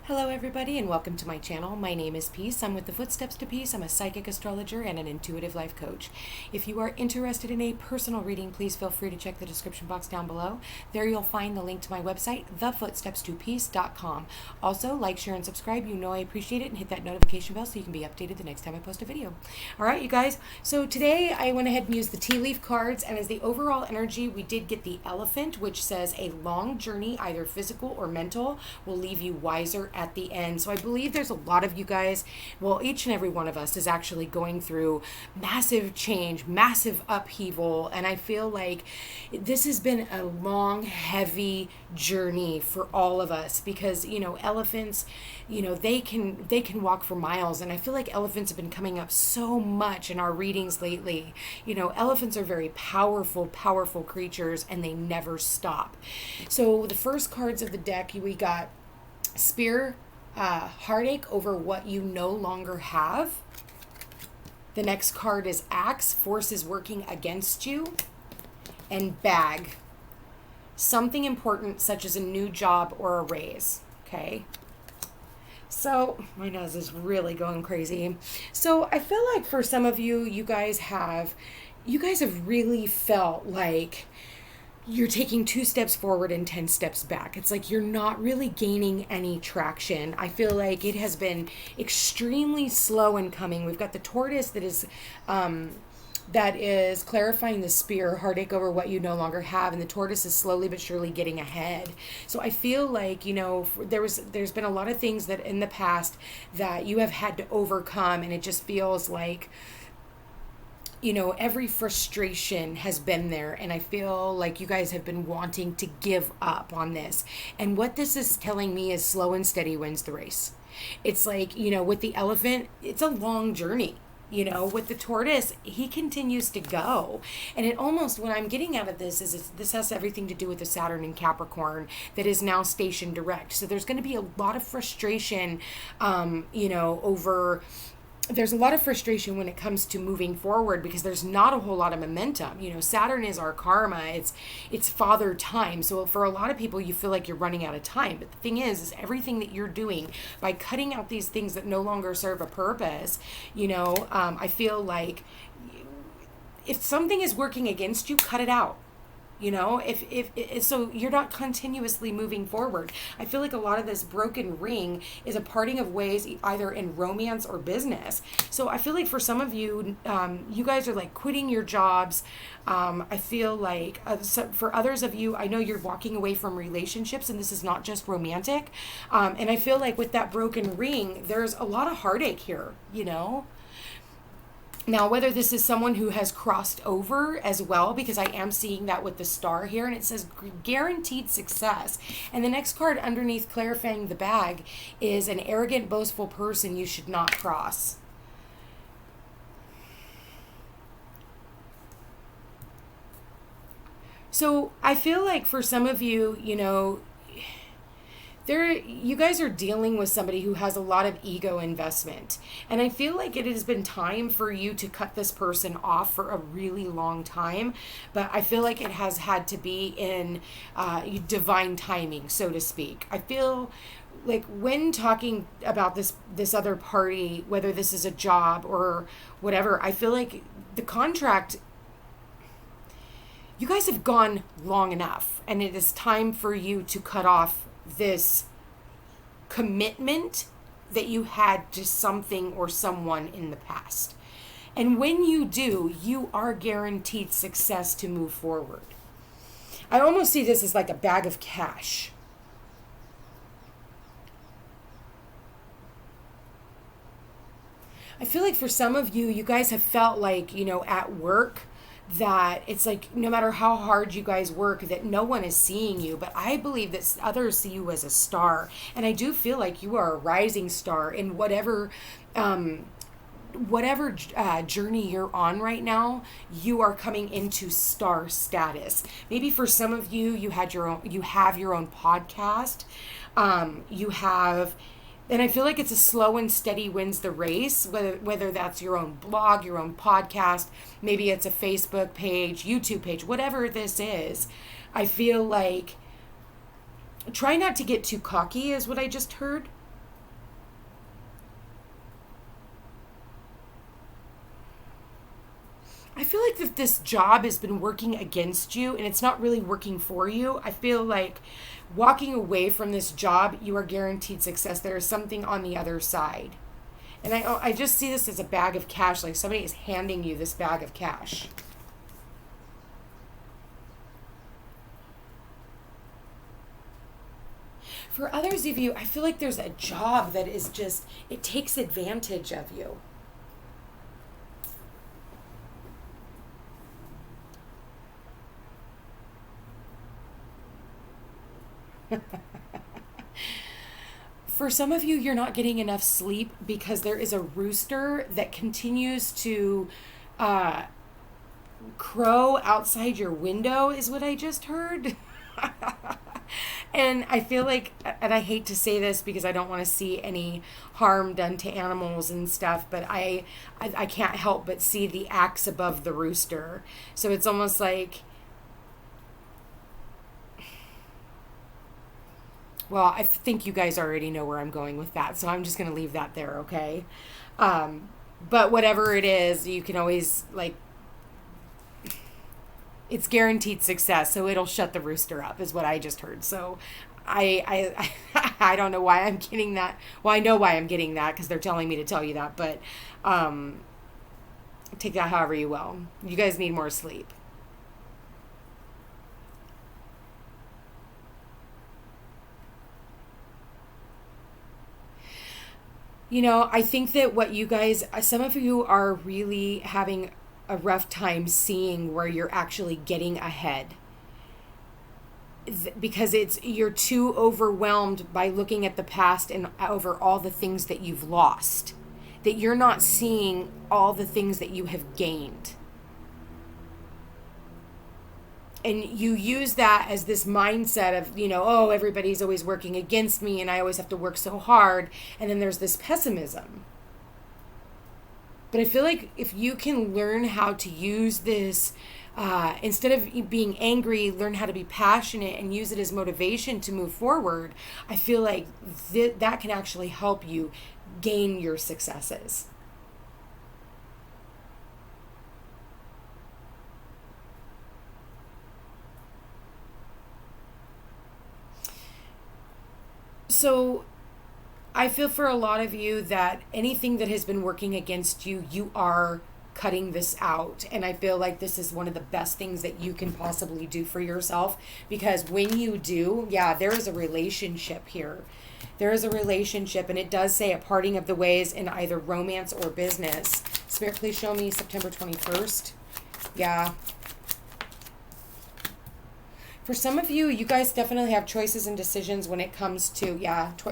Hello everybody and welcome to my channel. My name is Peace. I'm with the Footsteps to Peace. I'm a psychic astrologer and an intuitive life coach. If you are interested in a personal reading, please feel free to check the description box down below. There you'll find the link to my website, thefootstepstopeace.com. Also, like, share, and subscribe. You know I appreciate it, and hit that notification bell so you can be updated the next time I post a video. All right, you guys. So today I went ahead and used the tea leaf cards, and as the overall energy, we did get the elephant, which says a long journey, either physical or mental, will leave you wiser at the end. So I believe there's a lot of you guys, well, each and every one of us is actually going through massive change, massive upheaval, and I feel like this has been a long, heavy journey for all of us because, elephants, they can walk for miles, and I feel like elephants have been coming up so much in our readings lately. Elephants are very powerful, powerful creatures, and they never stop. So the first cards of the deck, we got Spear, heartache over what you no longer have. The next card is Axe, forces working against you. And Bag, something important such as a new job or a raise. Okay. So my nose is really going crazy. So I feel like for some of you, you guys have really felt like you're taking 2 steps forward and 10 steps back. It's like you're not really gaining any traction. I feel like it has been extremely slow in coming. We've got the tortoise that is clarifying the spear, heartache over what you no longer have, and the tortoise is slowly but surely getting ahead. So I feel like, there's been a lot of things that in the past that you have had to overcome, and it just feels like every frustration has been there, and I feel like you guys have been wanting to give up on this. And what this is telling me is slow and steady wins the race. It's like, with the elephant, it's a long journey. With the tortoise, he continues to go. And it almost, what I'm getting out of this is this has everything to do with the Saturn in Capricorn that is now stationed direct. So there's going to be a lot of frustration, there's a lot of frustration when it comes to moving forward because there's not a whole lot of momentum. Saturn is our karma. It's father time. So for a lot of people, you feel like you're running out of time. But the thing is everything that you're doing by cutting out these things that no longer serve a purpose, I feel like if something is working against you, cut it out. If so you're not continuously moving forward. I feel like a lot of this broken ring is a parting of ways, either in romance or business. So I feel like for some of you, you guys are like quitting your jobs. I feel like for others of you, I know you're walking away from relationships, and this is not just romantic. And I feel like with that broken ring, there's a lot of heartache here, Now, whether this is someone who has crossed over as well, because I am seeing that with the star here, and it says guaranteed success. And the next card underneath clarifying the bag is an arrogant, boastful person you should not cross. So I feel like for some of you, you guys are dealing with somebody who has a lot of ego investment. And I feel like it has been time for you to cut this person off for a really long time. But I feel like it has had to be in divine timing, so to speak. I feel like when talking about this other party, whether this is a job or whatever, I feel like the contract, you guys have gone long enough. And it is time for you to cut off this commitment that you had to something or someone in the past. And when you do, you are guaranteed success to move forward. I almost see this as like a bag of cash. I feel like for some of you, you guys have felt like, at work, that it's like no matter how hard you guys work, that no one is seeing you. But I believe that others see you as a star, and I do feel like you are a rising star in whatever journey you're on right now. You are coming into star status. Maybe for some of you, you have your own podcast. And I feel like it's a slow and steady wins the race, whether that's your own blog, your own podcast, maybe it's a Facebook page, YouTube page, whatever this is. I feel like try not to get too cocky is what I just heard. I feel like that this job has been working against you and it's not really working for you. I feel like walking away from this job, you are guaranteed success. There is something on the other side. And I just see this as a bag of cash, like somebody is handing you this bag of cash. For others of you, I feel like there's a job that is just, it takes advantage of you. For some of you, you're not getting enough sleep because there is a rooster that continues to crow outside your window, is what I just heard. And I feel like, and I hate to say this because I don't want to see any harm done to animals and stuff, but I can't help but see the axe above the rooster. So it's almost like, well, I think you guys already know where I'm going with that, so I'm just going to leave that there, okay? But whatever it is, you can always, like, it's guaranteed success, so it'll shut the rooster up, is what I just heard. So I don't know why I'm getting that. Well, I know why I'm getting that, because they're telling me to tell you that, but take that however you will. You guys need more sleep. You know, I think that what you guys, some of you are really having a rough time seeing where you're actually getting ahead. Because you're too overwhelmed by looking at the past and over all the things that you've lost. That you're not seeing all the things that you have gained. And you use that as this mindset of, you know, oh, everybody's always working against me and I always have to work so hard. And then there's this pessimism. But I feel like if you can learn how to use this, instead of being angry, learn how to be passionate and use it as motivation to move forward, I feel like that can actually help you gain your successes. So I feel for a lot of you that anything that has been working against you, you are cutting this out. And I feel like this is one of the best things that you can possibly do for yourself, because when you do, yeah, there is a relationship here. There is a relationship, and it does say a parting of the ways in either romance or business. Spirit, please show me September 21st. Yeah. For some of you, you guys definitely have choices and decisions when it comes to,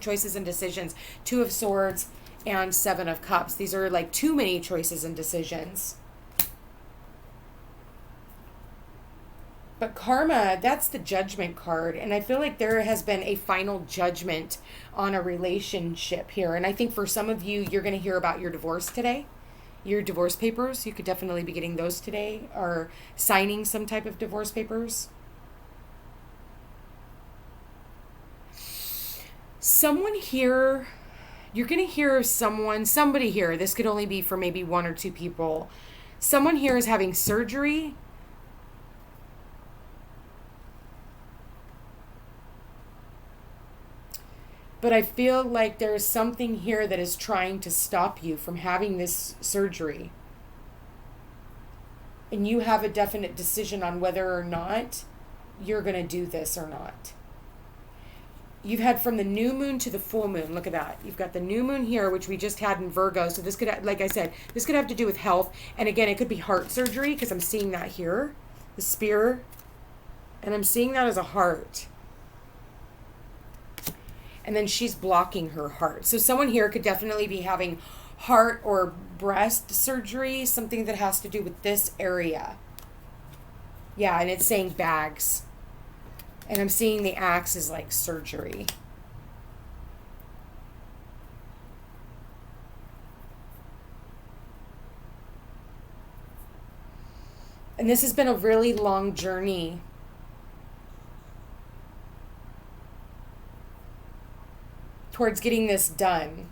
choices and decisions. 2 of Swords and 7 of Cups. These are like too many choices and decisions. But karma, that's the Judgment card. And I feel like there has been a final judgment on a relationship here. And I think for some of you, you're going to hear about your divorce today. Your divorce papers, you could definitely be getting those today, or signing some type of divorce papers. Someone here, you're going to hear somebody here, this could only be for maybe 1 or 2 people. Someone here is having surgery. But I feel like there's something here that is trying to stop you from having this surgery. And you have a definite decision on whether or not you're going to do this or not. You've had from the new moon to the full moon. Look at that. You've got the new moon here, which we just had in Virgo. So this could, like I said, this could have to do with health. And again, it could be heart surgery, because I'm seeing that here. The spear. And I'm seeing that as a heart. And then she's blocking her heart. So someone here could definitely be having heart or breast surgery, something that has to do with this area. Yeah, and it's saying bags. And I'm seeing the axe is like surgery. And this has been a really long journey. Towards getting this done.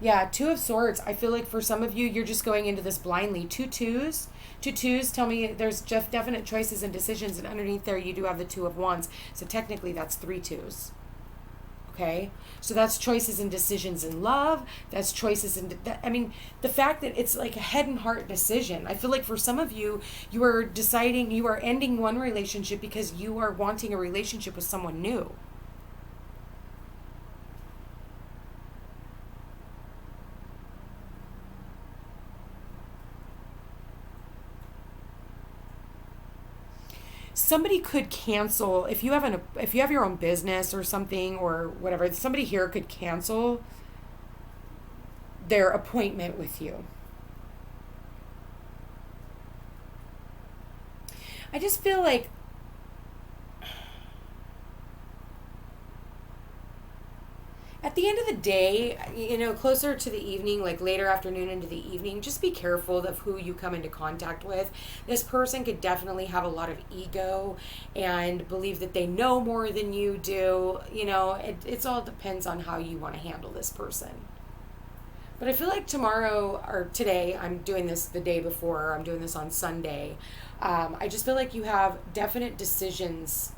Yeah, Two of Swords. I feel like for some of you, you're just going into this blindly. Two twos. Two twos tell me there's definite choices and decisions, and underneath there you do have the Two of Wands. So technically that's three twos. Okay? So that's choices and decisions in love. That's choices in... I mean, the fact that it's like a head and heart decision. I feel like for some of you, you are deciding, you are ending one relationship because you are wanting a relationship with someone new. Somebody could cancel if you have your own business or something or whatever. Somebody here could cancel their appointment with you. I just feel like at the end of the day, closer to the evening, like later afternoon into the evening, just be careful of who you come into contact with. This person could definitely have a lot of ego and believe that they know more than you do. It's all depends on how you want to handle this person. But I feel like tomorrow or today, I'm doing this the day before, I'm doing this on Sunday. I just feel like you have definite decisions.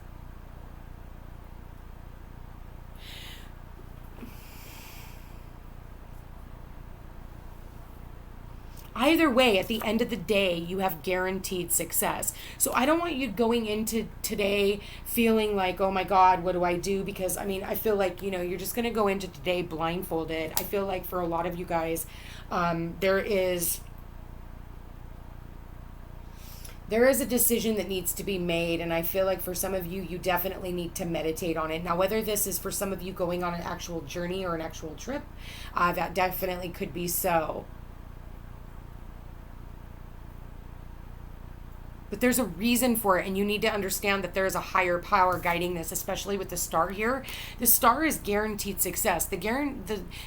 Either way, at the end of the day, you have guaranteed success. So I don't want you going into today feeling like, oh my God, what do I do? Because I feel like, you're just going to go into today blindfolded. I feel like for a lot of you guys, there is a decision that needs to be made. And I feel like for some of you, you definitely need to meditate on it. Now, whether this is for some of you going on an actual journey or an actual trip, that definitely could be so. But there's a reason for it, and you need to understand that there is a higher power guiding this, especially with the star here. The star is guaranteed success.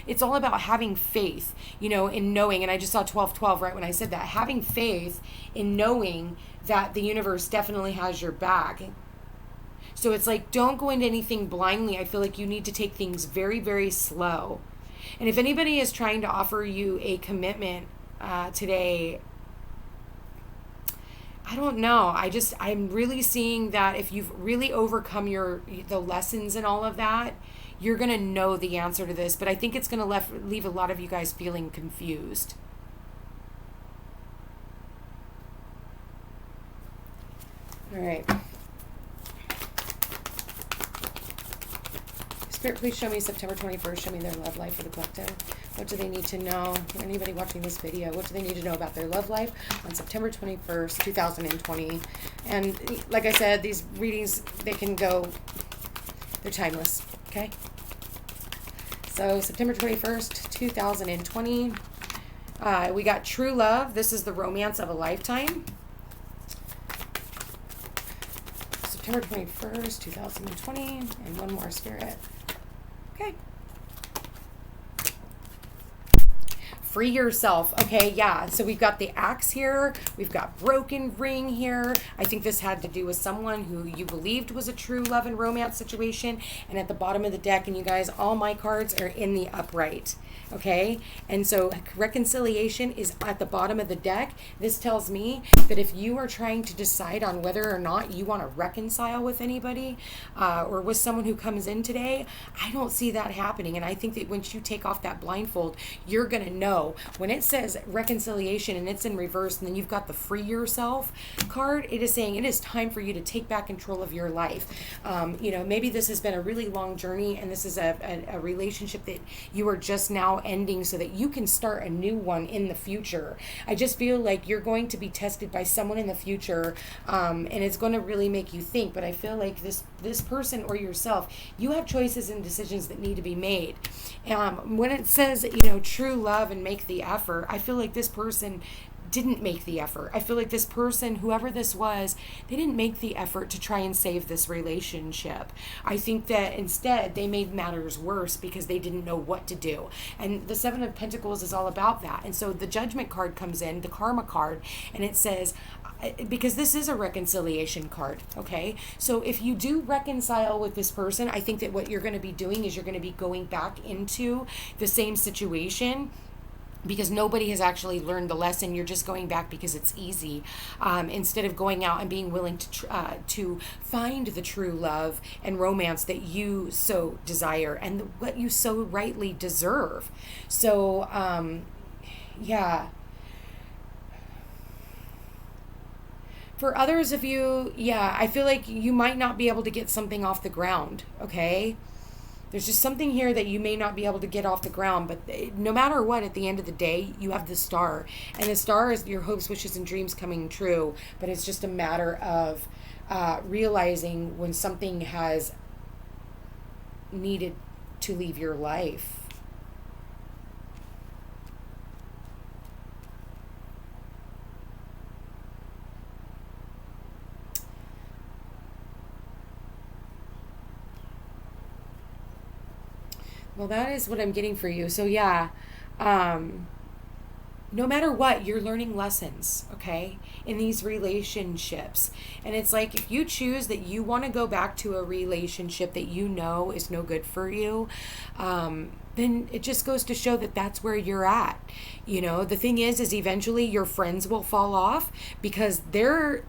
It's all about having faith, in knowing, and I just saw 12:12 right when I said that, having faith in knowing that the universe definitely has your back. So it's like, don't go into anything blindly. I feel like you need to take things very, very slow. And if anybody is trying to offer you a commitment today, I don't know. I'm really seeing that if you've really overcome the lessons and all of that, you're going to know the answer to this. But I think it's going to leave a lot of you guys feeling confused. All right. Spirit, please show me September 21st. Show me their love life for the collective. What do they need to know? Anybody watching this video, what do they need to know about their love life on September 21st, 2020? And like I said, these readings, they're timeless, okay? So September 21st, 2020, we got true love. This is the romance of a lifetime. September 21st, 2020, and one more, Spirit. Okay. Free yourself. Okay, yeah. So we've got the axe here. We've got broken ring here. I think this had to do with someone who you believed was a true love and romance situation. And at the bottom of the deck, and you guys, all my cards are in the upright. Okay, and so reconciliation is at the bottom of the deck. This tells me that if you are trying to decide on whether or not you want to reconcile with anybody or with someone who comes in today, I don't see that happening. And I think that once you take off that blindfold, you're going to know. When it says reconciliation and it's in reverse, and then you've got the free yourself card, it is saying it is time for you to take back control of your life. Maybe this has been a really long journey, and this is a relationship that you are just now ending so that you can start a new one in the future. I just feel like you're going to be tested by someone in the future, and it's going to really make you think. But I feel like this person or yourself, you have choices and decisions that need to be made. When it says, true love and make the effort, I feel like this person didn't make the effort. I feel like this person, whoever this was, they didn't make the effort to try and save this relationship. I think that instead they made matters worse because they didn't know what to do. And the Seven of Pentacles is all about that. And so the Judgment card comes in, the Karma card, and it says, because this is a reconciliation card, okay? So if you do reconcile with this person, I think that what you're going to be doing is you're going to be going back into the same situation, because nobody has actually learned the lesson. You're just going back because it's easy, instead of going out and being willing to find the true love and romance that you so desire and what you so rightly deserve. So, yeah. For others of you, yeah, I feel like you might not be able to get something off the ground, okay? There's just something here that you may not be able to get off the ground, but no matter what, at the end of the day, you have the star. And the star is your hopes, wishes, and dreams coming true, but it's just a matter of realizing when something has needed to leave your life. Well, that is what I'm getting for you. So yeah, no matter what, you're learning lessons, okay, in these relationships. And it's like, if you choose that you want to go back to a relationship that you know is no good for you, then it just goes to show that that's where you're at. You know, the thing is eventually your friends will fall off because they're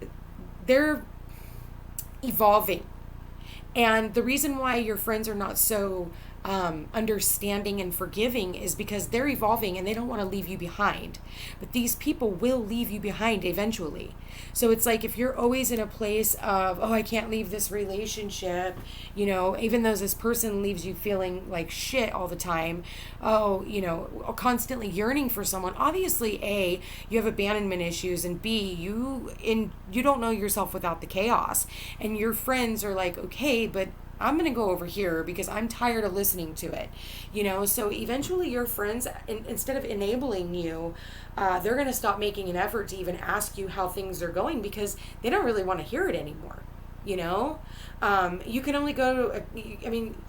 evolving. And the reason why your friends are not so understanding and forgiving is because they're evolving and they don't want to leave you behind. But these people will leave you behind eventually. So it's like, if you're always in a place of, oh, I can't leave this relationship, you know, even though this person leaves you feeling like shit all the time, oh, you know, constantly yearning for someone, obviously, A, you have abandonment issues, and B, you don't know yourself without the chaos. And your friends are like, okay, but I'm going to go over here because I'm tired of listening to it, you know? So eventually your friends, instead of enabling you, they're going to stop making an effort to even ask you how things are going because they don't really want to hear it anymore, you know? You can only go to, I mean,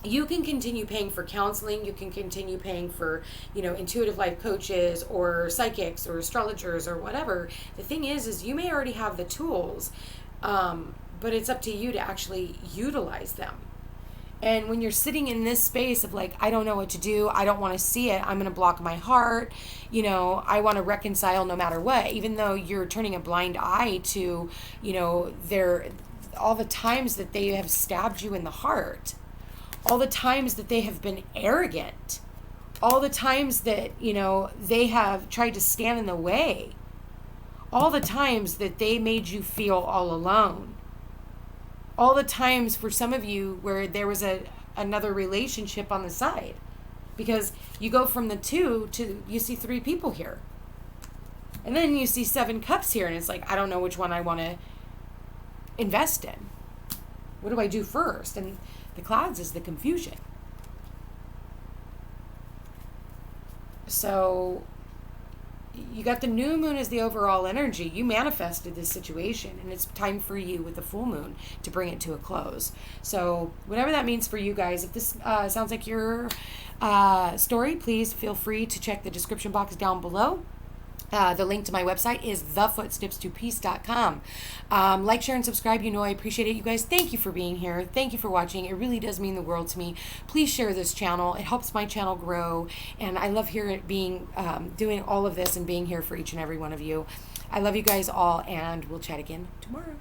you can continue paying for counseling. You can continue paying for, you know, intuitive life coaches or psychics or astrologers or whatever. The thing is you may already have the tools, but it's up to you to actually utilize them. And when you're sitting in this space of like, I don't know what to do, I don't want to see it, I'm going to block my heart, you know, I want to reconcile no matter what, even though you're turning a blind eye to, you know, all the times that they have stabbed you in the heart, all the times that they have been arrogant, all the times that, you know, they have tried to stand in the way, all the times that they made you feel all alone. All the times for some of you where there was another relationship on the side, because you go from the 2 to you see 3 people here, and then you see 7 cups here, and it's like, I don't know which one I want to invest in. What do I do first? And the clouds is the confusion. So you got the new moon as the overall energy. You manifested this situation, and it's time for you with the full moon to bring it to a close. So whatever that means for you guys, if this sounds like your story, please feel free to check the description box down below. The link to my website is thefootstepstopeace.com. Like, share, and subscribe. You know I appreciate it. You guys, thank you for being here. Thank you for watching. It really does mean the world to me. Please share this channel. It helps my channel grow. And I love doing all of this and being here for each and every one of you. I love you guys all, and we'll chat again tomorrow.